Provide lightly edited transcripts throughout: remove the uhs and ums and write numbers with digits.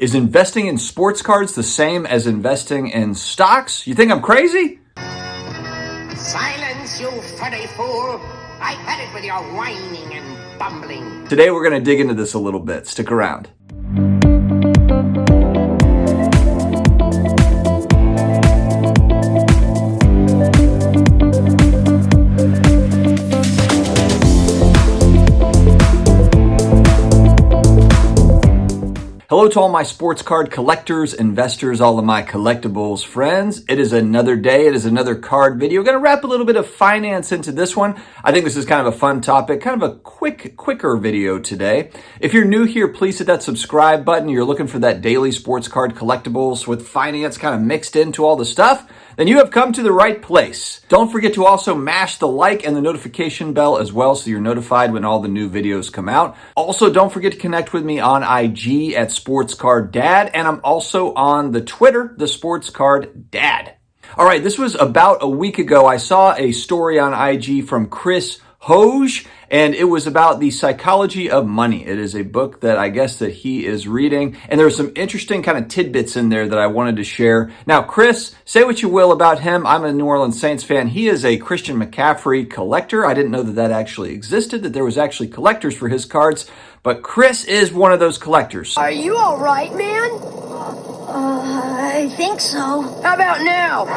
Is investing in sports cards the same as investing in stocks? You think I'm crazy? Silence, you furry fool! I've had it with your whining and bumbling. Today we're going to dig into this a little bit. Stick around. Hello to all my sports card collectors, investors, all of my collectibles friends. It is another day. It is another card video. We're going to wrap a little bit of finance into this one. I think this is kind of a fun topic, kind of a quicker video today. If you're new here, please hit that subscribe button. You're looking for that daily sports card collectibles with finance kind of mixed into all the stuff, then you have come to the right place. Don't forget to also mash the like and the notification bell as well so you're notified when all the new videos come out. Also, don't forget to connect with me on IG at SportsCardDad, and I'm also on the Twitter, the SportsCardDad. All right, this was about a week ago. I saw a story on IG from Chris Hoge, and it was about the psychology of money. It is a book that I guess that he is reading, and there were some interesting kind of tidbits in there that I wanted to share. Now, Chris, say what you will about him. I'm a New Orleans Saints fan. He is a Christian McCaffrey collector. I didn't know that that actually existed, that there was actually collectors for his cards, but Chris is one of those collectors. Are you all right, man? I think so. How about now?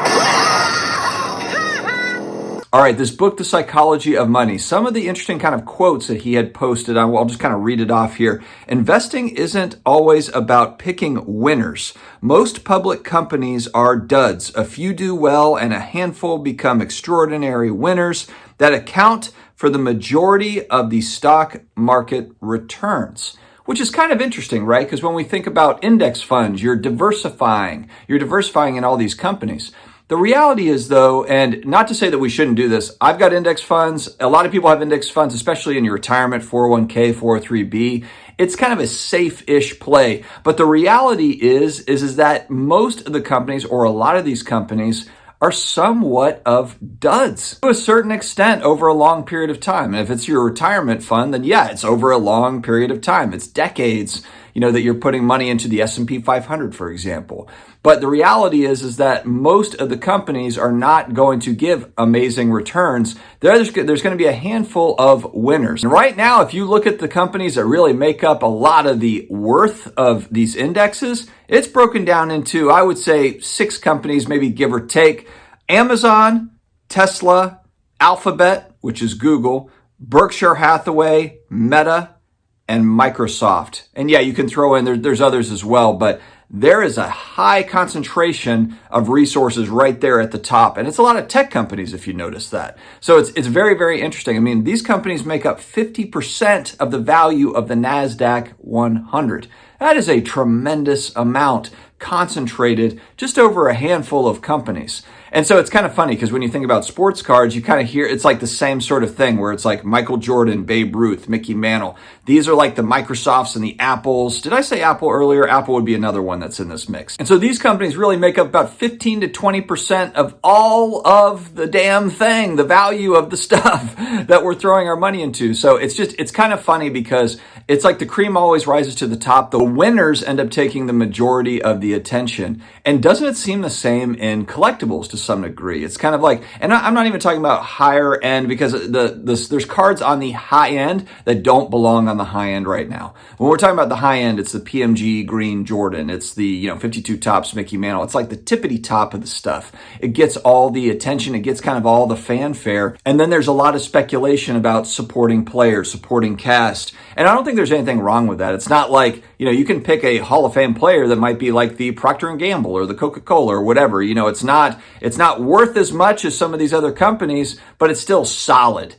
All right, this book, The Psychology of Money, some of the interesting kind of quotes that he had posted, I'll just kind of read it off here. Investing isn't always about picking winners. Most public companies are duds. A few do well and a handful become extraordinary winners that account for the majority of the stock market returns. Which is kind of interesting, right? Because when we think about index funds, you're diversifying in all these companies. The reality is, though, and not to say that we shouldn't do this, I've got index funds. A lot of people have index funds, especially in your retirement, 401k, 403b. It's kind of a safe-ish play. But the reality is that most of the companies, or a lot of these companies, are somewhat of duds to a certain extent over a long period of time. And if it's your retirement fund, then yeah, it's over a long period of time. It's decades, that you're putting money into the S&P 500, for example. But the reality is that most of the companies are not going to give amazing returns. There's going to be a handful of winners. And right now, if you look at the companies that really make up a lot of the worth of these indexes, it's broken down into, I would say, 6 companies, maybe give or take. Amazon, Tesla, Alphabet, which is Google, Berkshire Hathaway, Meta, and Microsoft. And yeah, you can throw in, there's others as well, but there is a high concentration of resources right there at the top. And it's a lot of tech companies, if you notice that. So it's very, very interesting. I mean, these companies make up 50% of the value of the NASDAQ 100. That is a tremendous amount concentrated just over a handful of companies. And so it's kind of funny because when you think about sports cards, you kind of hear it's like the same sort of thing where it's like Michael Jordan, Babe Ruth, Mickey Mantle. These are like the Microsofts and the Apples. Did I say Apple earlier? Apple would be another one that's in this mix. And so these companies really make up about 15 to 20% of all of the damn thing, the value of the stuff that we're throwing our money into. So it's kind of funny because it's like the cream always rises to the top. The winners end up taking the majority of the attention. And doesn't it seem the same in collectibles to some degree? It's kind of like, and I'm not even talking about higher end because there's cards on the high end that don't belong on the high end right now. When we're talking about the high end, it's the PMG Green Jordan. It's the 52 Tops Mickey Mantle. It's like the tippity top of the stuff. It gets all the attention. It gets kind of all the fanfare. And then there's a lot of speculation about supporting players, supporting cast. And I don't think there's anything wrong with that. It's not like, you can pick a Hall of Fame player that might be like the Procter & Gamble or the Coca-Cola or whatever. It's not worth as much as some of these other companies, but it's still solid.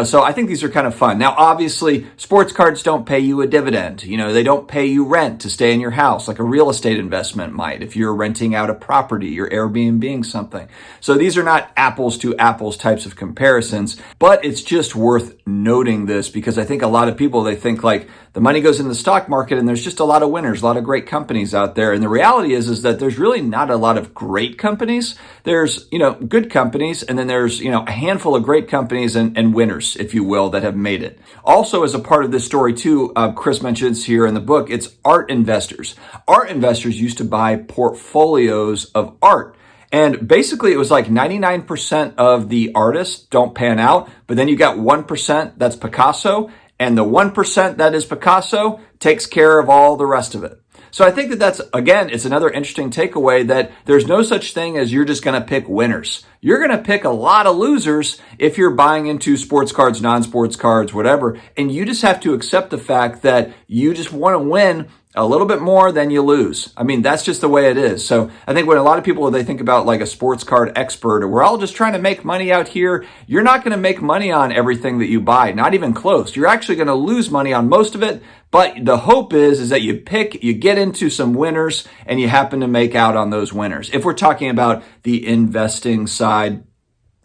So I think these are kind of fun. Now, obviously, sports cards don't pay you a dividend. They don't pay you rent to stay in your house like a real estate investment might if you're renting out a property, you're Airbnb-ing something. So these are not apples to apples types of comparisons, but it's just worth noting this because I think a lot of people, they think like the money goes in the stock market and there's just a lot of winners, a lot of great companies out there. And the reality is that there's really not a lot of great companies. There's, good companies, and then there's, a handful of great companies and winners winners, if you will, that have made it. Also, as a part of this story too, Chris mentions here in the book, it's art investors. Art investors used to buy portfolios of art. And basically it was like 99% of the artists don't pan out, but then you got 1% that's Picasso, and the 1% that is Picasso takes care of all the rest of it. So I think that that's, again, it's another interesting takeaway that there's no such thing as you're just going to pick winners. You're going to pick a lot of losers if you're buying into sports cards, non-sports cards, whatever. And you just have to accept the fact that you just want to win a little bit more than you lose. I mean, that's just the way it is. So I think when a lot of people, they think about like a sports card expert or we're all just trying to make money out here, you're not going to make money on everything that you buy, not even close. You're actually going to lose money on most of it. But the hope is that you get into some winners and you happen to make out on those winners. If we're talking about the investing side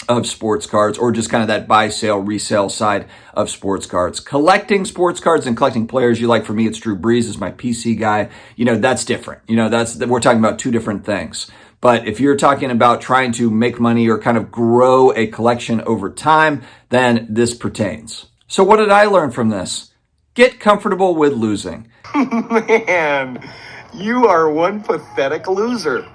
of sports cards or just kind of that buy, sale, resale side of sports cards. Collecting sports cards and collecting players, you like, for me, it's Drew Brees is my PC guy. That's different. We're talking about two different things. But if you're talking about trying to make money or kind of grow a collection over time, then this pertains. So what did I learn from this? Get comfortable with losing. Man, you are one pathetic loser.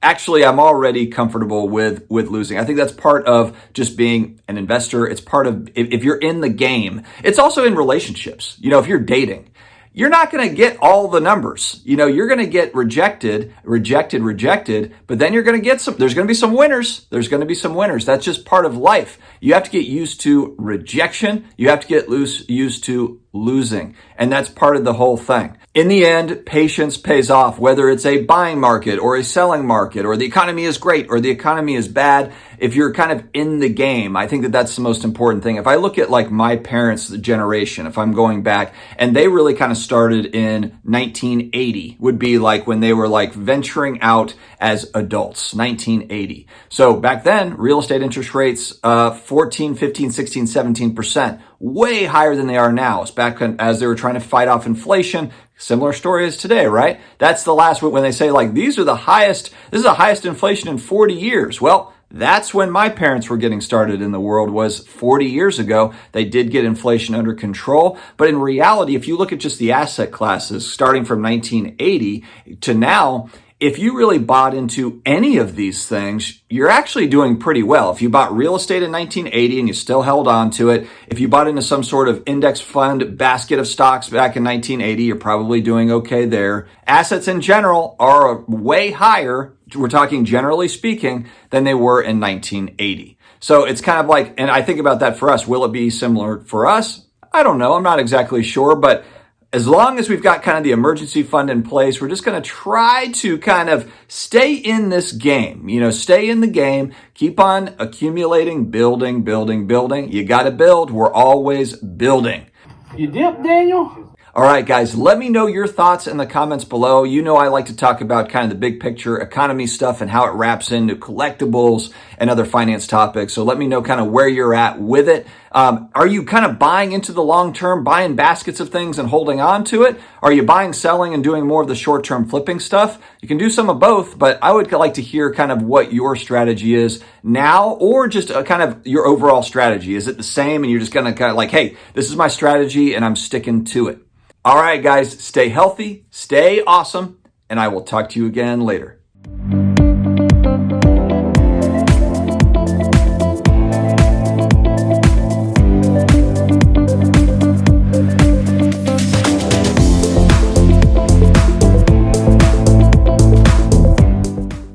Actually, I'm already comfortable with losing. I think that's part of just being an investor. It's part of, if you're in the game, it's also in relationships. If you're dating, you're not going to get all the numbers. You're going to get rejected, but then you're going to get there's going to be some winners. That's just part of life. You have to get used to rejection. You have to get used to losing. And that's part of the whole thing. In the end, patience pays off, whether it's a buying market or a selling market, or the economy is great or the economy is bad. If you're kind of in the game, I think that that's the most important thing. If I look at like my parents' generation, if I'm going back, and they really kind of started in 1980, would be like when they were like venturing out as adults, 1980. So back then, real estate interest rates, 14, 15, 16, 17%, way higher than they are now. It's back as they were trying to fight off inflation. Similar story as today, right? That's the last, when they say like, this is the highest inflation in 40 years. Well, that's when my parents were getting started in the world, was 40 years ago. They did get inflation under control. But in reality, if you look at just the asset classes starting from 1980 to now, if you really bought into any of these things, you're actually doing pretty well. If you bought real estate in 1980 and you still held on to it, if you bought into some sort of index fund basket of stocks back in 1980, you're probably doing okay there. Assets in general are way higher, we're talking generally speaking, than they were in 1980. So it's kind of like, and I think about that for us. Will it be similar for us? I don't know. I'm not exactly sure, but as long as we've got kind of the emergency fund in place, we're just going to try to kind of stay in this game, stay in the game, keep on accumulating, building. You got to build. We're always building. You dip, Daniel? All right, guys, let me know your thoughts in the comments below. I like to talk about kind of the big picture economy stuff and how it wraps into collectibles and other finance topics. So let me know kind of where you're at with it. Are you kind of buying into the long term, buying baskets of things and holding on to it? Are you buying, selling, and doing more of the short-term flipping stuff? You can do some of both, but I would like to hear kind of what your strategy is now, or just kind of your overall strategy. Is it the same and you're just going to kind of like, hey, this is my strategy and I'm sticking to it? All right, guys, stay healthy, stay awesome, and I will talk to you again later.